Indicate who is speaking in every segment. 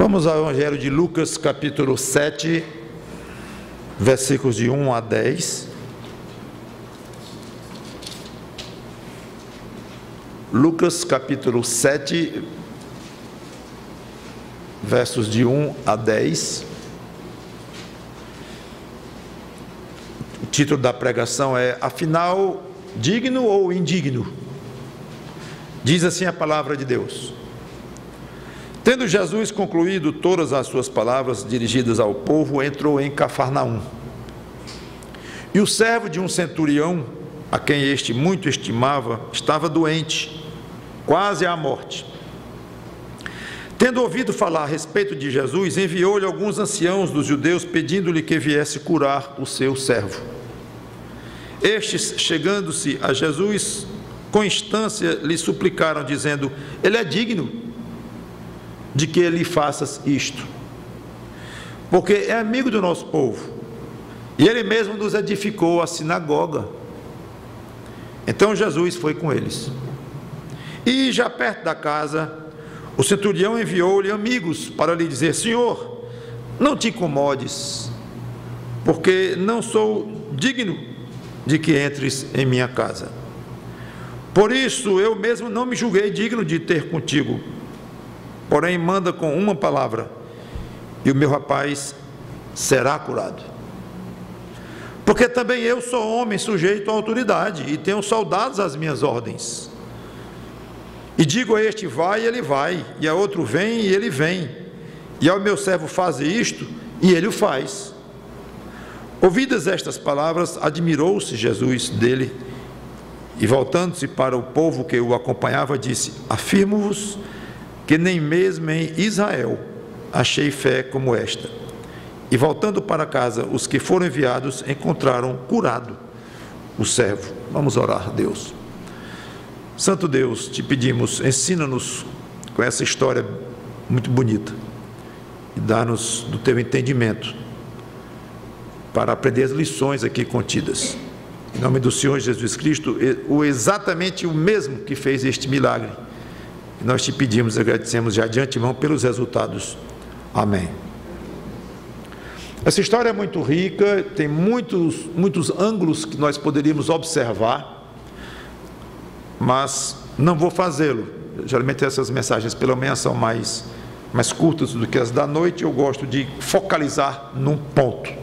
Speaker 1: Vamos ao Evangelho de Lucas, capítulo 7, versículos de 1 a 10. Lucas, capítulo 7, versos de 1 a 10. O título da pregação é: afinal, digno ou indigno? Diz assim a palavra de Deus. Tendo Jesus concluído todas as suas palavras dirigidas ao povo, entrou em Cafarnaum. E o servo de um centurião, a quem este muito estimava, estava doente, quase à morte. Tendo ouvido falar a respeito de Jesus, enviou-lhe alguns anciãos dos judeus, pedindo-lhe que viesse curar o seu servo. Estes, chegando-se a Jesus, com instância lhe suplicaram, dizendo: ele é digno de que lhe faças isto, porque é amigo do nosso povo, e ele mesmo nos edificou a sinagoga. Então Jesus foi com eles. E já perto da casa, o centurião enviou-lhe amigos para lhe dizer: Senhor, não te incomodes, porque não sou digno de que entres em minha casa. Por isso eu mesmo não me julguei digno de ter contigo. Porém, manda com uma palavra, e o meu rapaz será curado. Porque também eu sou homem sujeito à autoridade, e tenho soldados às minhas ordens. E digo a este: vai, e ele vai, e a outro: vem, e ele vem, e ao meu servo: faze isto, e ele o faz. Ouvidas estas palavras, admirou-se Jesus dele, e voltando-se para o povo que o acompanhava, disse: afirmo-vos que nem mesmo em Israel achei fé como esta. E voltando para casa, os que foram enviados encontraram curado o servo. Vamos orar a Deus. Santo Deus, te pedimos, ensina-nos com essa história muito bonita e dá-nos do teu entendimento para aprender as lições aqui contidas. Em nome do Senhor Jesus Cristo, exatamente o mesmo que fez este milagre. Nós te pedimos e agradecemos já de antemão pelos resultados. Amém. Essa história é muito rica, tem muitos ângulos que nós poderíamos observar, mas não vou fazê-lo. Geralmente essas mensagens pela manhã são mais curtas do que as da noite. Eu gosto de focalizar num ponto.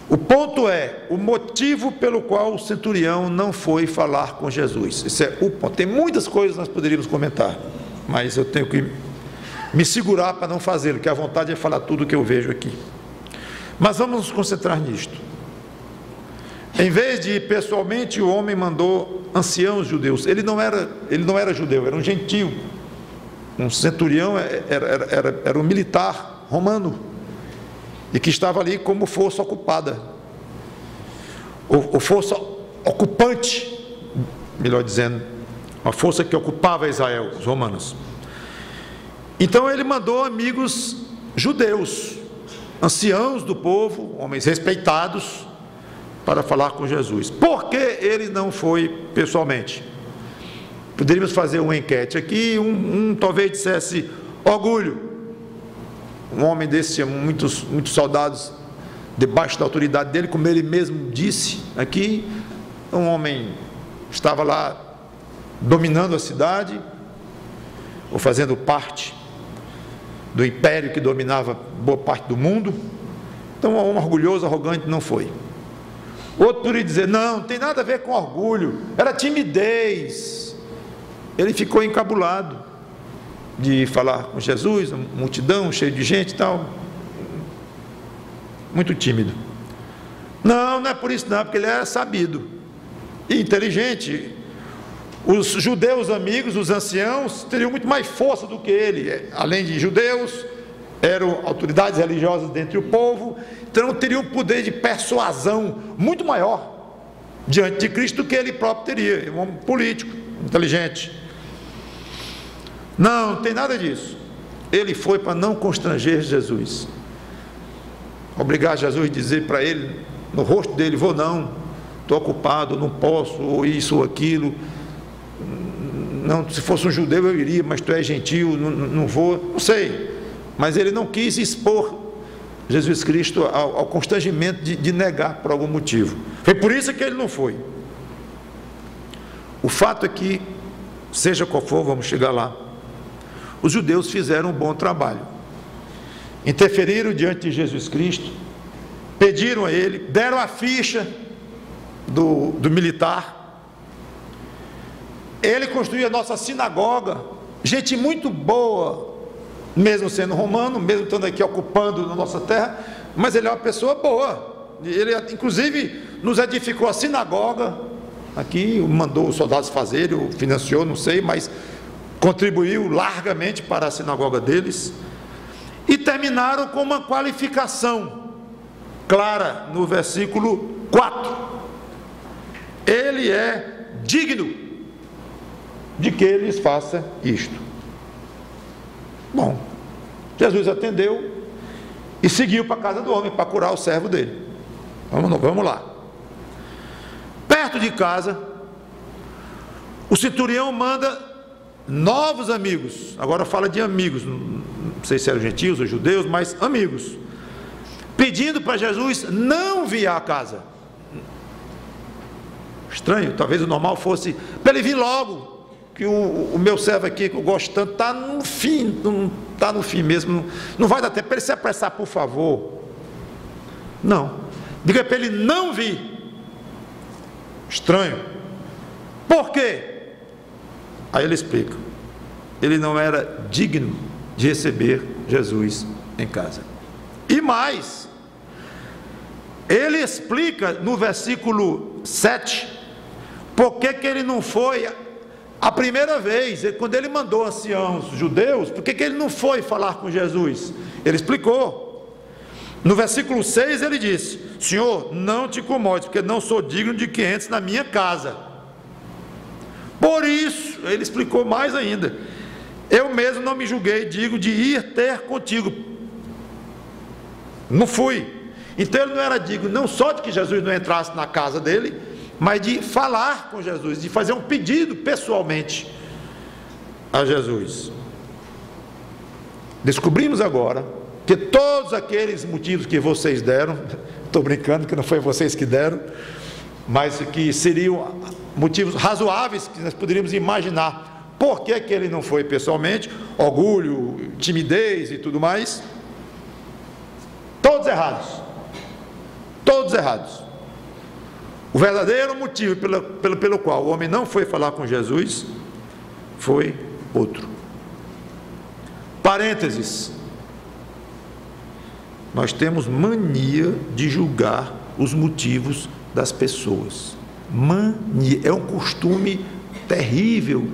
Speaker 1: O ponto é o motivo pelo qual o centurião não foi falar com Jesus. Esse é o ponto. Tem muitas coisas que nós poderíamos comentar, mas eu tenho que me segurar para não fazê-lo, que a vontade é falar tudo o que eu vejo aqui. Mas vamos nos concentrar nisto. Em vez de ir pessoalmente, o homem mandou anciãos judeus. Ele não era judeu, era um gentio. Um centurião era um militar romano, e que estava ali como força ocupada, ou força ocupante, melhor dizendo, uma força que ocupava Israel, os romanos. Então ele mandou amigos judeus, anciãos do povo, homens respeitados, para falar com Jesus. Por que ele não foi pessoalmente? Poderíamos fazer uma enquete aqui. Talvez dissesse orgulho. Um homem desse tinha muitos soldados debaixo da autoridade dele, como ele mesmo disse aqui. Um homem estava lá dominando a cidade, ou fazendo parte do império que dominava boa parte do mundo. Então um homem orgulhoso, arrogante não foi. Outro poderia dizer: não tem nada a ver com orgulho, era timidez. Ele ficou encabulado de falar com Jesus, uma multidão cheia de gente e tal, muito tímido. Não é por isso não, porque ele era sabido e inteligente. Os judeus amigos, os anciãos, teriam muito mais força do que ele. Além de judeus, eram autoridades religiosas dentre o povo, então teriam um poder de persuasão muito maior diante de Cristo do que ele próprio teria. Um homem político, inteligente. Não tem nada disso. Ele foi para não constranger Jesus, obrigar Jesus a dizer para ele, no rosto dele: vou não, estou ocupado, não posso, ou isso ou aquilo. não, se fosse um judeu eu iria, mas tu és gentil, não vou, não sei. Mas ele não quis expor Jesus Cristo ao constrangimento de negar por algum motivo. Foi por isso que ele não foi. O fato é que, seja qual for, vamos chegar lá, os judeus fizeram um bom trabalho. Interferiram diante de Jesus Cristo, pediram a ele, deram a ficha do militar. Ele construiu a nossa sinagoga, gente muito boa, mesmo sendo romano, mesmo estando aqui ocupando a nossa terra, mas ele é uma pessoa boa. Ele inclusive nos edificou a sinagoga aqui, mandou os soldados fazerem, financiou, não sei, mas contribuiu largamente para a sinagoga deles. E terminaram com uma qualificação clara no versículo 4: ele é digno de que eles façam isto. Bom, Jesus atendeu e seguiu para a casa do homem para curar o servo dele. Vamos lá. Perto de casa, o centurião manda novos amigos. Agora fala de amigos, não sei se eram gentios ou judeus, mas amigos, pedindo para Jesus não vir à casa. Estranho, talvez o normal fosse para ele vir logo, que o meu servo aqui, que eu gosto tanto, está no fim, não está no fim mesmo, não vai dar tempo para ele se apressar, por favor. Não, diga para ele não vir. Estranho. Por quê? Aí ele explica: ele não era digno de receber Jesus em casa. E mais, ele explica no versículo 7 por que ele não foi a primeira vez, quando ele mandou anciãos judeus, por que ele não foi falar com Jesus? Ele explicou. No versículo 6 ele disse: Senhor, não te incomodes, porque não sou digno de que entres na minha casa. Por isso, ele explicou mais ainda: eu mesmo não me julguei digno de ir ter contigo. Não fui. Então ele não era digno não só de que Jesus não entrasse na casa dele, mas de falar com Jesus, de fazer um pedido pessoalmente a Jesus. Descobrimos agora que todos aqueles motivos que vocês deram, estou brincando que não foi vocês que deram, mas que seriam motivos razoáveis que nós poderíamos imaginar por que ele não foi pessoalmente, orgulho, timidez e tudo mais, todos errados, todos errados. O verdadeiro motivo pelo qual o homem não foi falar com Jesus foi outro. Parênteses: nós temos mania de julgar os motivos das pessoas. Mania, é um costume terrível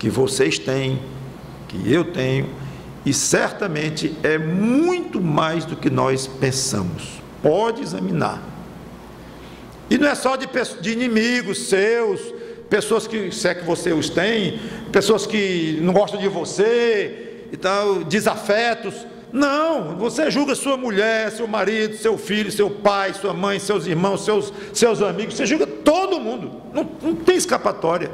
Speaker 1: que vocês têm, que eu tenho, e certamente é muito mais do que nós pensamos. Pode examinar. E não é só de inimigos seus, pessoas que, se é que você os tem, pessoas que não gostam de você e tal, desafetos. Não, você julga sua mulher, seu marido, seu filho, seu pai, sua mãe, seus irmãos, seus amigos, você julga todo mundo, não tem escapatória.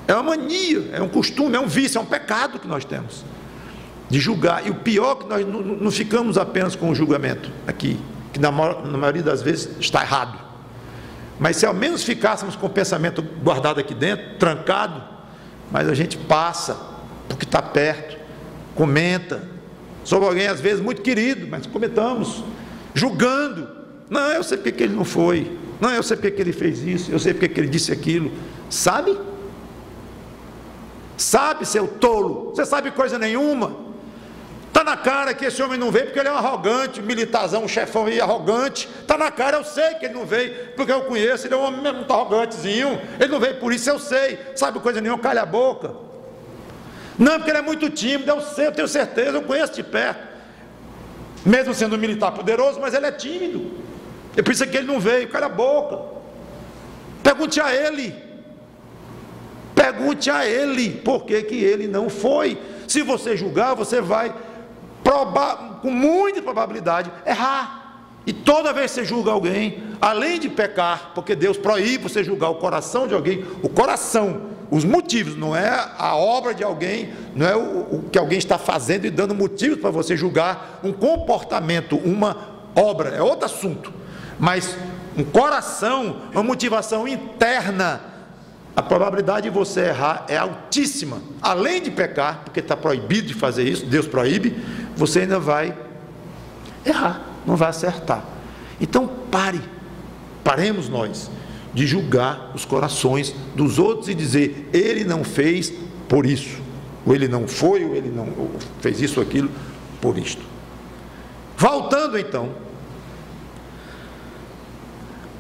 Speaker 1: É uma mania, é um costume, é um vício, é um pecado que nós temos de julgar. E o pior é que nós não ficamos apenas com o julgamento aqui, que na maioria das vezes está errado. Mas se ao menos ficássemos com o pensamento guardado aqui dentro, trancado, mas a gente passa, porque está perto, comenta sobre alguém às vezes muito querido, mas comentamos, julgando. Não, eu sei porque ele não foi, não, eu sei porque ele fez isso, eu sei porque ele disse aquilo. Sabe? Sabe, seu tolo, você sabe coisa nenhuma. Está na cara que esse homem não veio porque ele é um arrogante, um militarzão, um chefão aí arrogante. Está na cara, eu sei que ele não veio, porque eu conheço, ele é um homem mesmo muito arrogantezinho. Ele não veio por isso, eu sei. Sabe coisa nenhuma, calha a boca. Não, porque ele é muito tímido, eu sei, eu tenho certeza, eu conheço de perto. Mesmo sendo um militar poderoso, mas ele é tímido. É por isso que ele não veio, calha a boca. Pergunte a ele. Pergunte a ele por que ele não foi. Se você julgar, você vai com muita probabilidade errar. E toda vez que você julga alguém, além de pecar, porque Deus proíbe você julgar o coração de alguém, o os motivos, não é a obra de alguém, não é o que alguém está fazendo e dando motivos para você julgar um comportamento, uma obra, é outro assunto. Mas um coração, uma motivação interna, a probabilidade de você errar é altíssima. Além de pecar, porque está proibido de fazer isso, Deus proíbe, você ainda vai errar, não vai acertar. Então paremos nós de julgar os corações dos outros e dizer, ele não fez por isso, ou ele não foi, ou ele não fez isso ou aquilo por isto. Voltando então,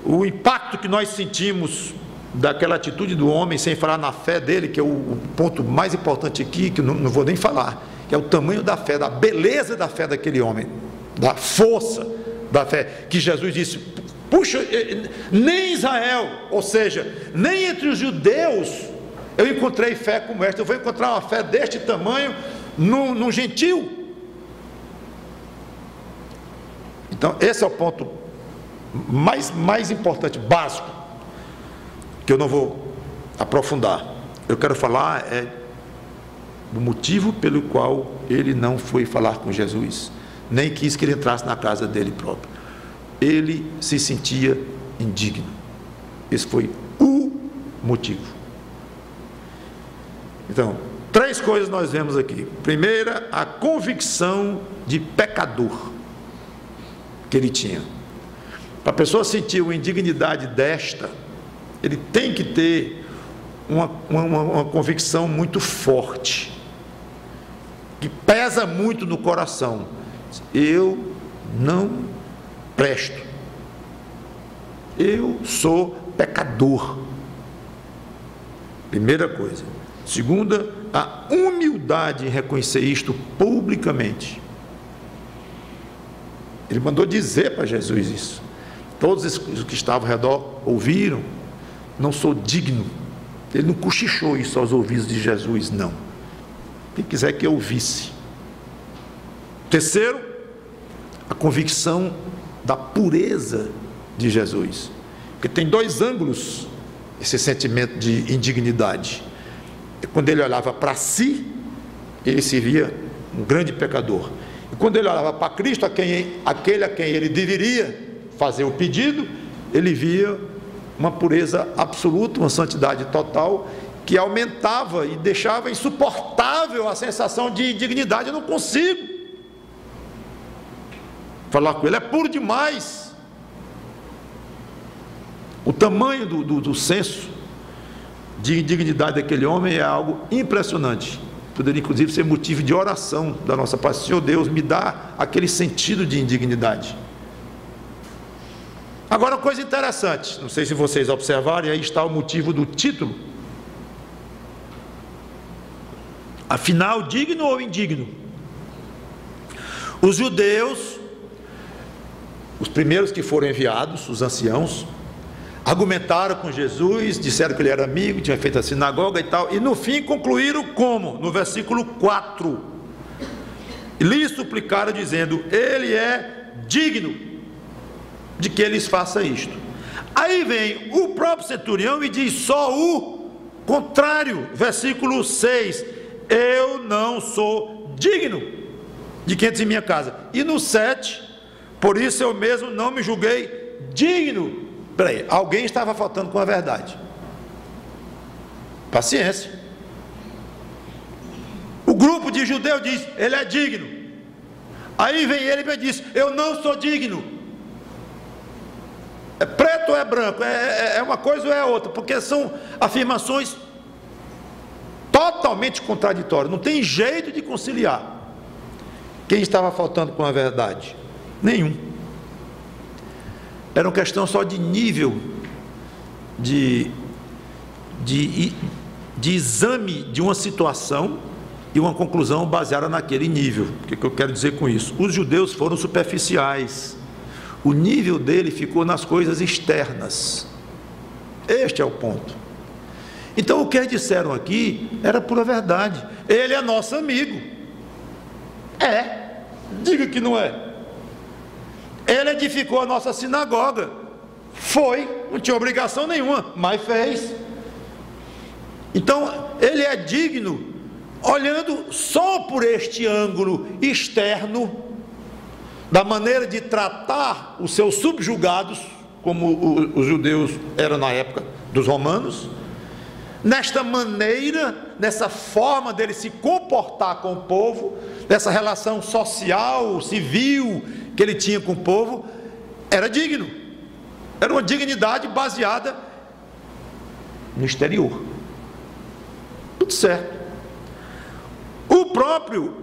Speaker 1: o impacto que nós sentimos daquela atitude do homem, sem falar na fé dele, que é o ponto mais importante aqui, que eu não vou nem falar, que é o tamanho da fé, da beleza da fé daquele homem, da força da fé, que Jesus disse, puxa, nem Israel, ou seja, nem entre os judeus, eu encontrei fé como esta, eu vou encontrar uma fé deste tamanho num gentil. Então esse é o ponto mais importante, básico, que eu não vou aprofundar. Eu quero falar do motivo pelo qual ele não foi falar com Jesus, nem quis que ele entrasse na casa dele próprio. Ele se sentia indigno. Esse foi o motivo. Então, 3 coisas nós vemos aqui. Primeira, a convicção de pecador que ele tinha. Para a pessoa sentir uma indignidade desta, ele tem que ter uma convicção muito forte, que pesa muito no coração. Eu não presto, eu sou pecador. Primeira coisa. Segunda, a humildade em reconhecer isto publicamente. Ele mandou dizer para Jesus isso. Todos os que estavam ao redor ouviram. Não sou digno. Ele não cochichou isso aos ouvidos de Jesus, não. Quem quiser que ouvisse. Terceiro, a convicção da pureza de Jesus. Porque tem 2 ângulos esse sentimento de indignidade. Quando ele olhava para si, ele se via um grande pecador. E quando ele olhava para Cristo, aquele a quem ele deveria fazer o pedido, ele via uma pureza absoluta, uma santidade total, que aumentava e deixava insuportável a sensação de indignidade. Eu não consigo falar com ele, é puro demais. O tamanho do senso de indignidade daquele homem é algo impressionante. Poderia inclusive ser motivo de oração da nossa parte. Senhor Deus, me dá aquele sentido de indignidade. Agora, coisa interessante, não sei se vocês observaram, e aí está o motivo do título. Afinal, digno ou indigno? Os judeus, os primeiros que foram enviados, os anciãos, argumentaram com Jesus, disseram que ele era amigo, tinha feito a sinagoga e tal, e no fim concluíram como? No versículo 4, lhe suplicaram dizendo, ele é digno de que eles façam isto. Aí vem o próprio centurião e diz só o contrário, versículo 6, eu não sou digno de que entre em minha casa. E no 7, por isso eu mesmo não me julguei digno. Peraí, alguém estava faltando com a verdade. Paciência. O grupo de judeus diz, ele é digno. Aí vem ele e me diz, eu não sou digno. É preto ou é branco? É uma coisa ou é outra? Porque são afirmações totalmente contraditórias. Não tem jeito de conciliar. Quem estava faltando com a verdade? Nenhum. Era uma questão só de nível de exame de uma situação e uma conclusão baseada naquele nível. O que eu quero dizer com isso? Os judeus foram superficiais. O nível dele ficou nas coisas externas. Este é o ponto. Então o que eles disseram aqui era pura verdade. Ele é nosso amigo. Diga que não é. Ele edificou a nossa sinagoga. Foi, não tinha obrigação nenhuma, mas fez. Então, ele é digno, olhando só por este ângulo externo, da maneira de tratar os seus subjugados, como os judeus eram na época dos romanos, nesta maneira, nessa forma dele se comportar com o povo, dessa relação social, civil que ele tinha com o povo, era digno, era uma dignidade baseada no exterior, tudo certo. O próprio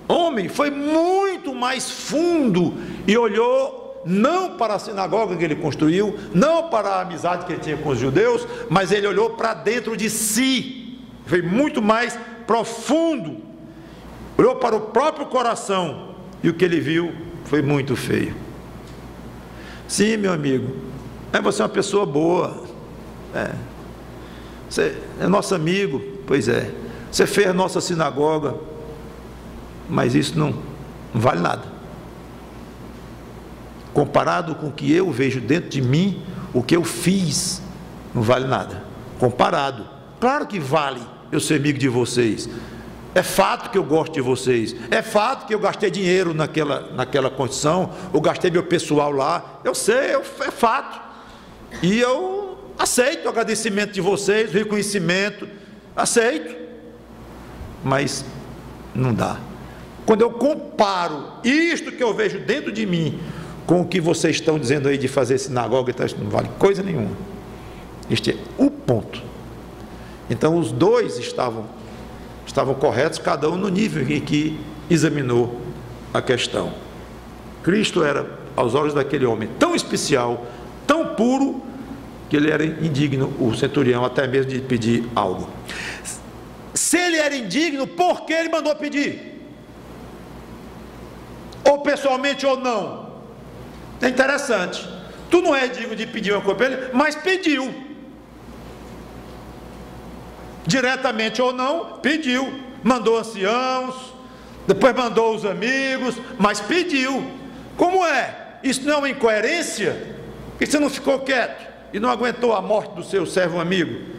Speaker 1: homem foi muito mais fundo e olhou não para a sinagoga que ele construiu, não para a amizade que ele tinha com os judeus, mas ele olhou para dentro de si, foi muito mais profundo, olhou para o próprio coração, e o que ele viu foi muito feio. Sim, meu amigo, você é uma pessoa boa, você é nosso amigo, pois é, você fez a nossa sinagoga, mas isso não vale nada comparado com o que eu vejo dentro de mim. O que eu fiz não vale nada comparado. Claro que vale eu ser amigo de vocês, é fato que eu gosto de vocês, é fato que eu gastei dinheiro naquela condição, eu gastei meu pessoal lá, eu sei, é fato, e eu aceito o agradecimento de vocês, o reconhecimento, aceito, mas não dá. Quando eu comparo isto que eu vejo dentro de mim com o que vocês estão dizendo aí de fazer sinagoga, então isso não vale coisa nenhuma. Este é o ponto. Então os dois estavam corretos, cada um no nível em que examinou a questão. Cristo era, aos olhos daquele homem, tão especial, tão puro, que ele era indigno, o centurião, até mesmo de pedir algo. Se ele era indigno, por que ele mandou pedir? Ou pessoalmente ou não? É interessante. Tu não é digno de pedir uma coisa para ele, mas pediu. Diretamente ou não, pediu. Mandou anciãos, depois mandou os amigos, mas pediu. Como é? Isso não é uma incoerência? Porque você não ficou quieto e não aguentou a morte do seu servo amigo?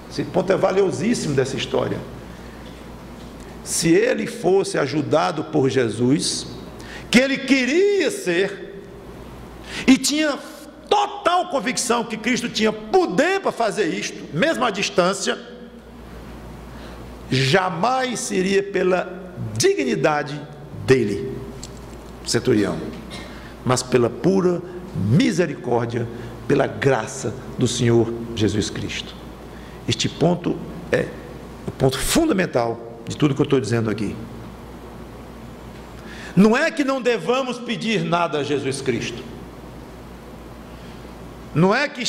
Speaker 1: Esse ponto é valiosíssimo dessa história. Se ele fosse ajudado por Jesus, que ele queria ser, e tinha total convicção que Cristo tinha poder para fazer isto, mesmo à distância, jamais seria pela dignidade dele, centurião, mas pela pura misericórdia, pela graça do Senhor Jesus Cristo. Este ponto é o ponto fundamental de tudo que eu estou dizendo aqui. Não é que não devamos pedir nada a Jesus Cristo, não é que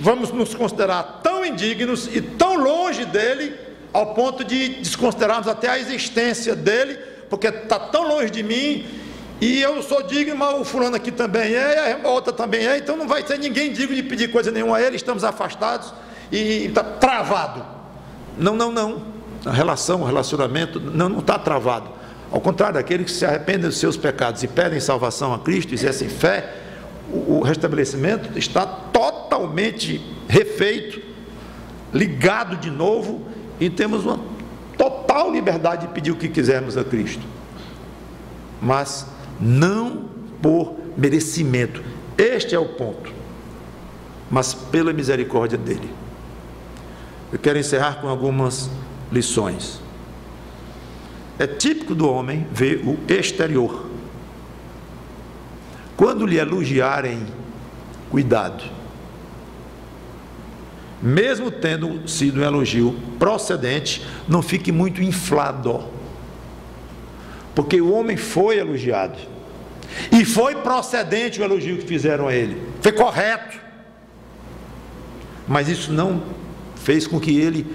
Speaker 1: vamos nos considerar tão indignos e tão longe dele, ao ponto de desconsiderarmos até a existência dele, porque está tão longe de mim, e eu sou digno, mas o fulano aqui também é, a outra também é, então não vai ter ninguém digno de pedir coisa nenhuma a ele, estamos afastados e está travado. Não. A relação, o relacionamento não está travado. Ao contrário, aqueles que se arrependem dos seus pecados e pedem salvação a Cristo, exercem fé, o restabelecimento está totalmente refeito, ligado de novo, e temos uma total liberdade de pedir o que quisermos a Cristo, mas não por merecimento. Este é o ponto, mas pela misericórdia dele. Eu quero encerrar com algumas lições. É típico do homem ver o exterior. Quando lhe elogiarem, cuidado. Mesmo tendo sido um elogio procedente, não fique muito inflado, porque o homem foi elogiado e foi procedente o elogio que fizeram a ele, foi correto, mas isso não fez com que ele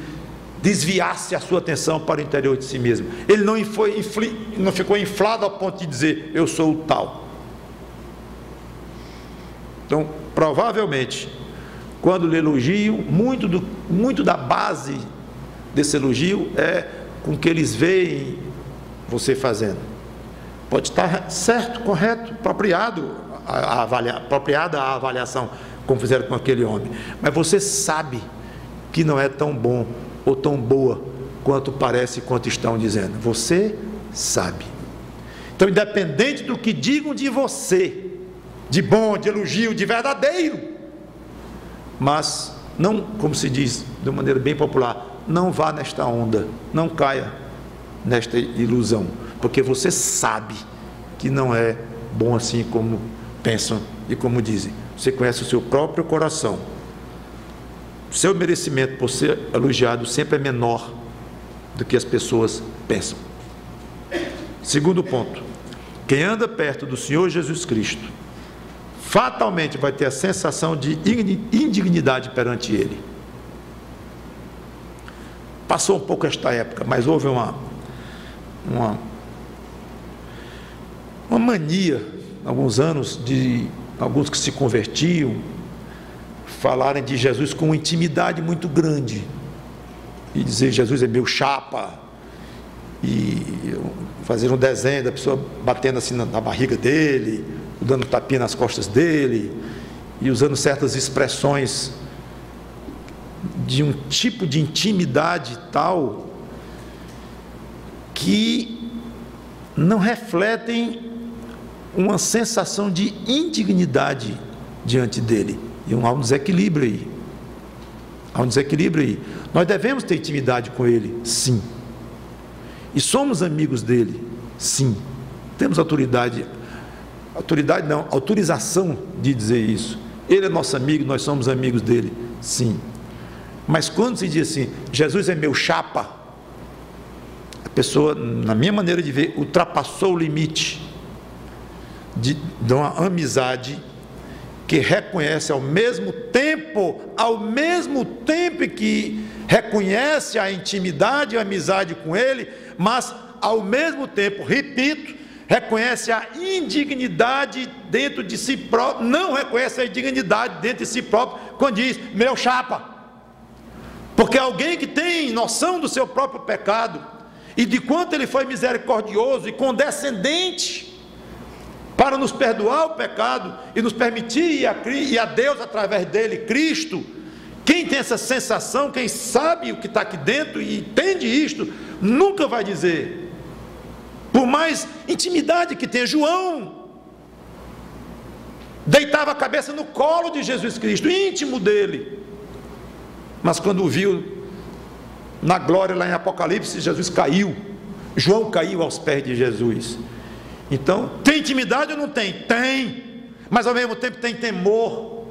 Speaker 1: desviasse a sua atenção para o interior de si mesmo. Ele não ficou inflado ao ponto de dizer, eu sou o tal. Então, provavelmente, quando lhe elogiam, muito da base desse elogio é com que eles veem você fazendo. Pode estar certo, correto, apropriada a avaliação, como fizeram com aquele homem, mas você sabe que não é tão bom ou tão boa quanto parece, quanto estão dizendo. Você sabe. Então, independente do que digam de você, de bom, de elogio, de verdadeiro, mas não, como se diz de uma maneira bem popular, não vá nesta onda, não caia nesta ilusão, porque você sabe que não é bom assim como pensam e como dizem. Você conhece o seu próprio coração. O seu merecimento por ser elogiado sempre é menor do que as pessoas pensam. Segundo ponto, quem anda perto do Senhor Jesus Cristo fatalmente vai ter a sensação de indignidade perante Ele. Passou um pouco esta época, mas houve uma mania, alguns anos, de alguns que se convertiam, falarem de Jesus com uma intimidade muito grande, e dizer: Jesus é meu chapa, e fazer um desenho da pessoa batendo assim na barriga dele, dando tapinha nas costas dele, e usando certas expressões de um tipo de intimidade tal que não refletem uma sensação de indignidade diante dele. E há um desequilíbrio aí. Há um desequilíbrio aí. Nós devemos ter intimidade com ele, sim. E somos amigos dele, sim. Temos autorização de dizer isso. Ele é nosso amigo, nós somos amigos dele, sim. Mas quando se diz assim: Jesus é meu chapa, a pessoa, na minha maneira de ver, ultrapassou o limite de uma amizade que reconhece ao mesmo tempo que reconhece a intimidade e a amizade com ele, mas ao mesmo tempo, repito, reconhece a indignidade dentro de si próprio, não reconhece a indignidade dentro de si próprio quando diz meu chapa. Porque alguém que tem noção do seu próprio pecado e de quanto ele foi misericordioso e condescendente para nos perdoar o pecado e nos permitir ir a Deus através dele, Cristo, quem tem essa sensação, quem sabe o que está aqui dentro e entende isto, nunca vai dizer, por mais intimidade que tenha. João deitava a cabeça no colo de Jesus Cristo, íntimo dele, mas quando o viu na glória lá em Apocalipse, Jesus caiu, João caiu aos pés de Jesus. Então, tem intimidade ou não tem? Tem, mas ao mesmo tempo tem temor,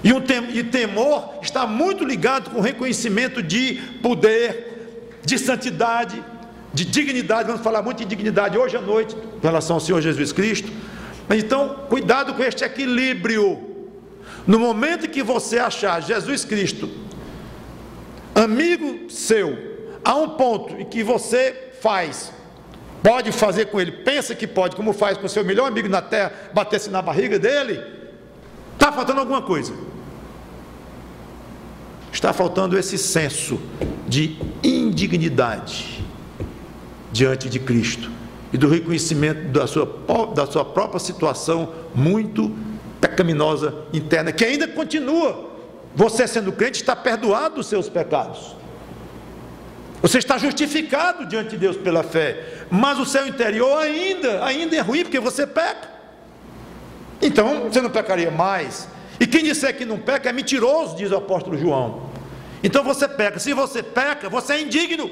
Speaker 1: e temor está muito ligado com o reconhecimento de poder, de santidade, de dignidade. Vamos falar muito de dignidade hoje à noite em relação ao Senhor Jesus Cristo. Então, cuidado com este equilíbrio. No momento em que você achar Jesus Cristo amigo seu, há um ponto em que você pode fazer com ele, pensa que pode, como faz com o seu melhor amigo na terra, bater-se na barriga dele, está faltando alguma coisa. Está faltando esse senso de indignidade diante de Cristo e do reconhecimento da sua própria situação muito pecaminosa interna, que ainda continua. Você, sendo crente, está perdoado dos seus pecados, você está justificado diante de Deus pela fé, mas o seu interior ainda é ruim, porque você peca. Então você não pecaria mais, e quem disser que não peca é mentiroso, diz o apóstolo João. Então você peca. Se você peca, você é indigno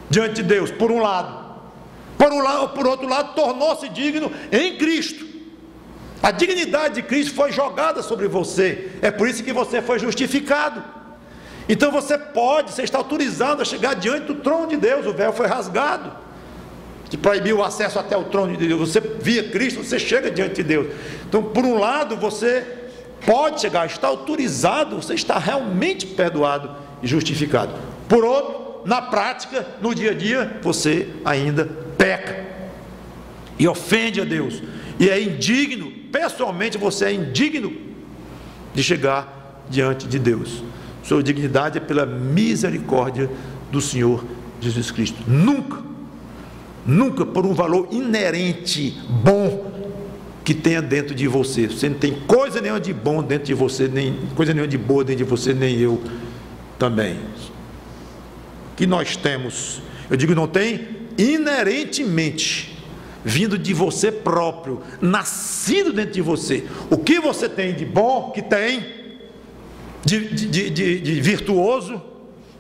Speaker 1: diante de Deus, por um lado. Por outro lado, tornou-se digno em Cristo. A dignidade de Cristo foi jogada sobre você, é por isso que você foi justificado. Então você está autorizado a chegar diante do trono de Deus. O véu foi rasgado, que proibiu o acesso até o trono de Deus. Você via Cristo, você chega diante de Deus. Então, por um lado, você pode chegar, está autorizado, você está realmente perdoado e justificado. Por outro, na prática, no dia a dia, você ainda peca e ofende a Deus, e é indigno. Pessoalmente você é indigno de chegar diante de Deus. Sua dignidade é pela misericórdia do Senhor Jesus Cristo. Nunca por um valor inerente, bom, que tenha dentro de você. Você não tem coisa nenhuma de bom dentro de você, nem coisa nenhuma de boa dentro de você, nem eu. também, que nós temos, eu digo não tem, inerentemente, vindo de você próprio, nascido dentro de você, o que você tem de bom, que tem, de virtuoso,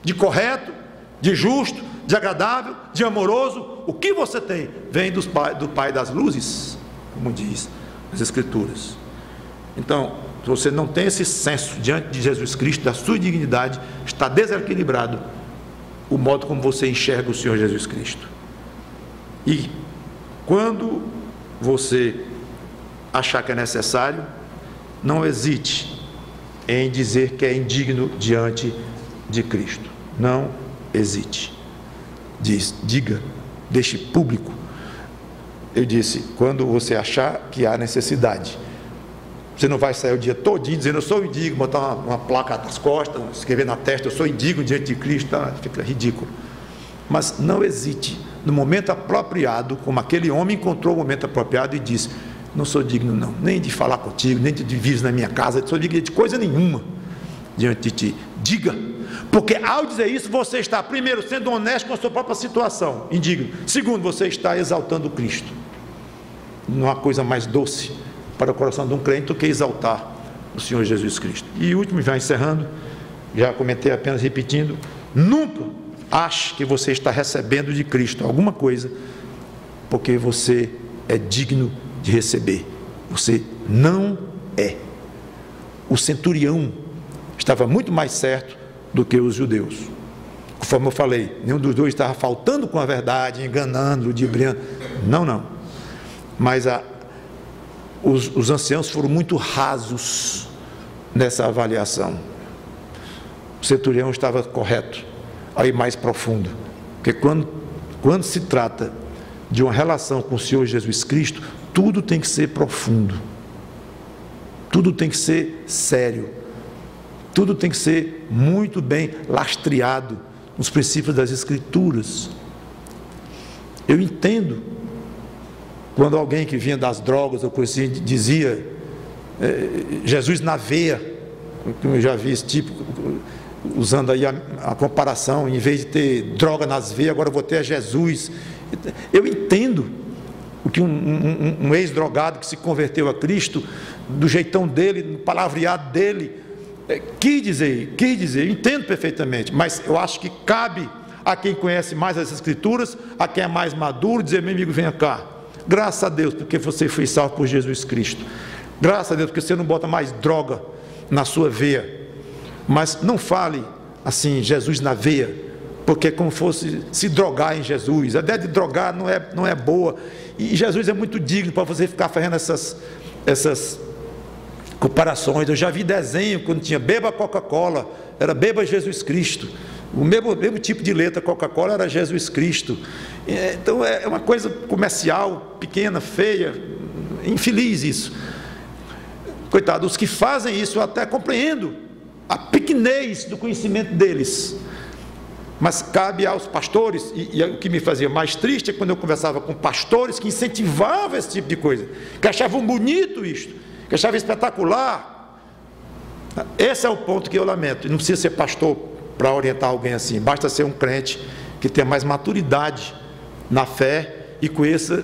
Speaker 1: de correto, de justo, de agradável, de amoroso, o que você tem, vem do Pai das luzes, como diz as Escrituras. Então, se você não tem esse senso diante de Jesus Cristo, da sua dignidade, está desequilibrado o modo como você enxerga o Senhor Jesus Cristo. E quando você achar que é necessário, não hesite em dizer que é indigno diante de Cristo. Não hesite. Diga, deixe público. Eu disse, quando você achar que há necessidade, você não vai sair o dia todinho dizendo, eu sou indigno, botar uma placa nas costas, escrever na testa, eu sou indigno diante de Cristo, tá? Fica ridículo. Mas não hesite, no momento apropriado, como aquele homem encontrou o momento apropriado e disse, não sou digno não, nem de falar contigo, nem de vir na minha casa, não sou digno de coisa nenhuma diante de ti. Diga, porque ao dizer isso, você está, primeiro, sendo honesto com a sua própria situação, indigno. Segundo, você está exaltando Cristo. Não há coisa mais doce para o coração de um crente do que exaltar o Senhor Jesus Cristo. E último, já encerrando, já comentei apenas repetindo, nunca ache que você está recebendo de Cristo alguma coisa, porque você é digno de receber. Você não é. O centurião estava muito mais certo do que os judeus. Conforme eu falei, nenhum dos dois estava faltando com a verdade, enganando, ludibriando. Não. Mas os anciãos foram muito rasos nessa avaliação. O centurião estava correto, aí mais profundo, porque quando se trata de uma relação com o Senhor Jesus Cristo, tudo tem que ser profundo, tudo tem que ser sério, tudo tem que ser muito bem lastreado nos princípios das Escrituras. Eu entendo quando alguém que vinha das drogas ou coisa assim, dizia Jesus na veia, eu já vi esse tipo, usando aí a comparação, em vez de ter droga nas veias, agora eu vou ter a Jesus. Eu entendo o que um ex-drogado que se converteu a Cristo, do jeitão dele, no palavreado dele, quis dizer, eu entendo perfeitamente, mas eu acho que cabe a quem conhece mais as Escrituras, a quem é mais maduro, dizer, meu amigo, venha cá, graças a Deus, porque você foi salvo por Jesus Cristo, graças a Deus, porque você não bota mais droga na sua veia, mas não fale assim, Jesus na veia, porque é como fosse se drogar em Jesus. A ideia de drogar não é boa, e Jesus é muito digno para você ficar fazendo essas comparações. Eu já vi desenho quando tinha beba Coca-Cola, era beba Jesus Cristo, o mesmo tipo de letra Coca-Cola era Jesus Cristo. Então é uma coisa comercial, pequena, feia, infeliz isso. Coitado, os que fazem isso eu até compreendo a pequenez do conhecimento deles, mas cabe aos pastores, e o que me fazia mais triste é quando eu conversava com pastores que incentivavam esse tipo de coisa, que achavam bonito isto, que achavam espetacular. Esse é o ponto que eu lamento. E não precisa ser pastor para orientar alguém assim, basta ser um crente que tenha mais maturidade na fé e conheça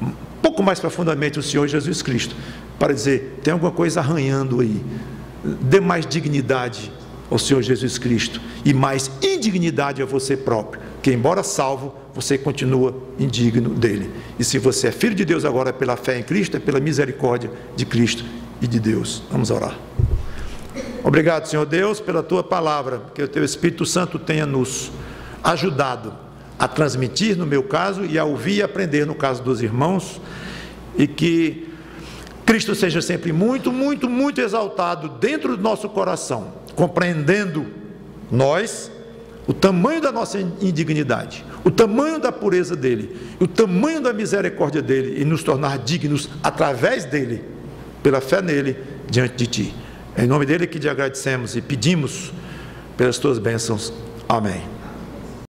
Speaker 1: um pouco mais profundamente o Senhor Jesus Cristo, para dizer, tem alguma coisa arranhando aí, dê mais dignidade ao Senhor Jesus Cristo e mais indignidade a você próprio, que embora salvo, você continua indigno dele. E se você é filho de Deus agora pela fé em Cristo, é pela misericórdia de Cristo e de Deus. Vamos orar. Obrigado, Senhor Deus, pela tua palavra, que o teu Espírito Santo tenha nos ajudado a transmitir no meu caso e a ouvir e aprender no caso dos irmãos, e que Cristo seja sempre muito, muito, muito exaltado dentro do nosso coração, compreendendo nós o tamanho da nossa indignidade, o tamanho da pureza dele, o tamanho da misericórdia dele, e nos tornar dignos através dele, pela fé nele, diante de ti. É em nome dele que te agradecemos e pedimos pelas tuas bênçãos. Amém.